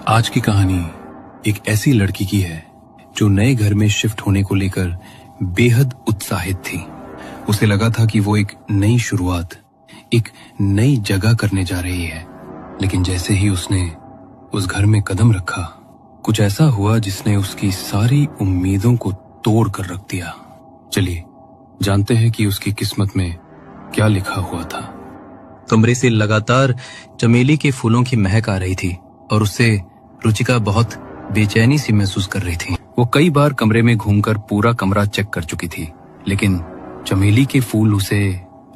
आज की कहानी एक ऐसी लड़की की है जो नए घर में शिफ्ट होने को लेकर बेहद उत्साहित थी। उसे लगा था कि वो एक नई शुरुआत, एक नई जगह करने जा रही है। लेकिन जैसे ही उसने उस घर में कदम रखा, कुछ ऐसा हुआ जिसने उसकी सारी उम्मीदों को तोड़ कर रख दिया। चलिए जानते हैं कि उसकी किस्मत में क्या लिखा हुआ था। कमरे से लगातार चमेली के फूलों की महक आ रही थी और उससे रुचिका बहुत बेचैनी सी महसूस कर रही थी। वो कई बार कमरे में घूमकर पूरा कमरा चेक कर चुकी थी, लेकिन चमेली के फूल उसे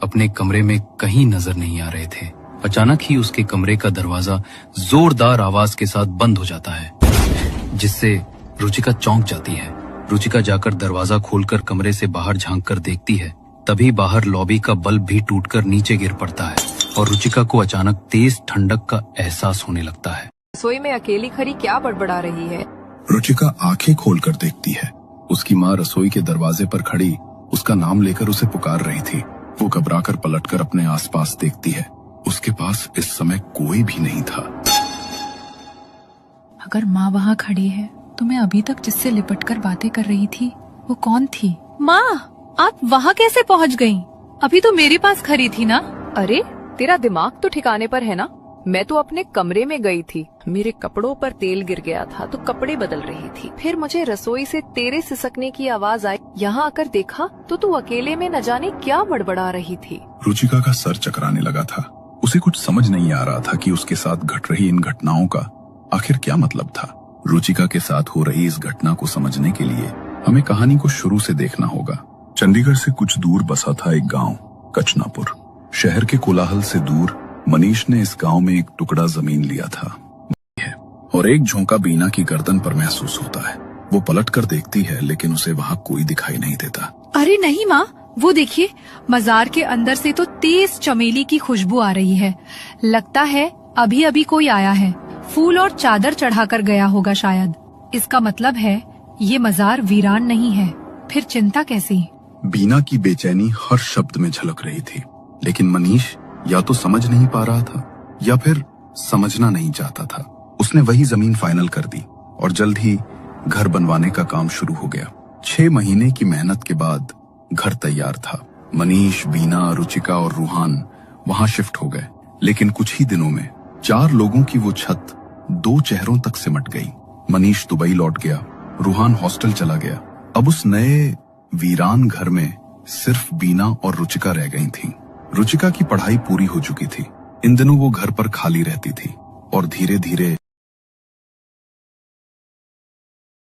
अपने कमरे में कहीं नजर नहीं आ रहे थे। अचानक ही उसके कमरे का दरवाजा जोरदार आवाज के साथ बंद हो जाता है, जिससे रुचिका चौंक जाती है। रुचिका जाकर दरवाजा खोलकर कमरे से बाहर झांक कर देखती है। तभी बाहर लॉबी का बल्ब भी टूटकर नीचे गिर पड़ता है और रुचिका को अचानक तेज ठंडक का एहसास होने लगता है। रसोई में अकेली खड़ी क्या बड़बड़ा रही है? रुचिका आंखें खोलकर देखती है। उसकी माँ रसोई के दरवाजे पर खड़ी उसका नाम लेकर उसे पुकार रही थी। वो घबराकर पलटकर अपने आसपास देखती है। उसके पास इस समय कोई भी नहीं था। अगर माँ वहाँ खड़ी है तो मैं अभी तक जिससे लिपटकर बातें कर रही थी वो कौन थी? माँ, आप वहाँ कैसे पहुँच गयी? अभी तो मेरे पास खड़ी थी ना। अरे तेरा दिमाग तो ठिकाने पर है ना? मैं तो अपने कमरे में गई थी। मेरे कपड़ों पर तेल गिर गया था तो कपड़े बदल रही थी। फिर मुझे रसोई से तेरे सिसकने की आवाज आई। यहाँ आकर देखा तो तू अकेले में न जाने क्या बड़बड़ा रही थी। रुचिका का सर चकराने लगा था। उसे कुछ समझ नहीं आ रहा था कि उसके साथ घट रही इन घटनाओं का आखिर क्या मतलब था। रुचिका के साथ हो रही इस घटना को समझने के लिए हमें कहानी को शुरू से देखना होगा। चंडीगढ़ से कुछ दूर बसा था एक गाँव, कचनापुर। शहर के कोलाहल से दूर मनीष ने इस गांव में एक टुकड़ा जमीन लिया था और एक झोंका बीना की गर्दन पर महसूस होता है। वो पलटकर देखती है लेकिन उसे वहाँ कोई दिखाई नहीं देता। अरे नहीं माँ, वो देखिए, मजार के अंदर से तो तेज चमेली की खुशबू आ रही है। लगता है अभी अभी कोई आया है। फूल और चादर चढ़ाकर गया होगा शायद। इसका मतलब है ये मजार वीरान नहीं है। फिर चिंता कैसी? बीना की बेचैनी हर शब्द में झलक रही थी, लेकिन मनीष या तो समझ नहीं पा रहा था या फिर समझना नहीं चाहता था। उसने वही जमीन फाइनल कर दी और जल्द ही घर बनवाने का काम शुरू हो गया। 6 महीने की मेहनत के बाद घर तैयार था। मनीष, बीना, रुचिका और रूहान वहां शिफ्ट हो गए। लेकिन कुछ ही दिनों में 4 लोगों की वो छत 2 चेहरों तक सिमट गई। मनीष दुबई लौट गया, रूहान हॉस्टल चला गया। अब उस नए वीरान घर में सिर्फ बीना और रुचिका रह गई थीं। रुचिका की पढ़ाई पूरी हो चुकी थी। इन दिनों वो घर पर खाली रहती थी और धीरे धीरे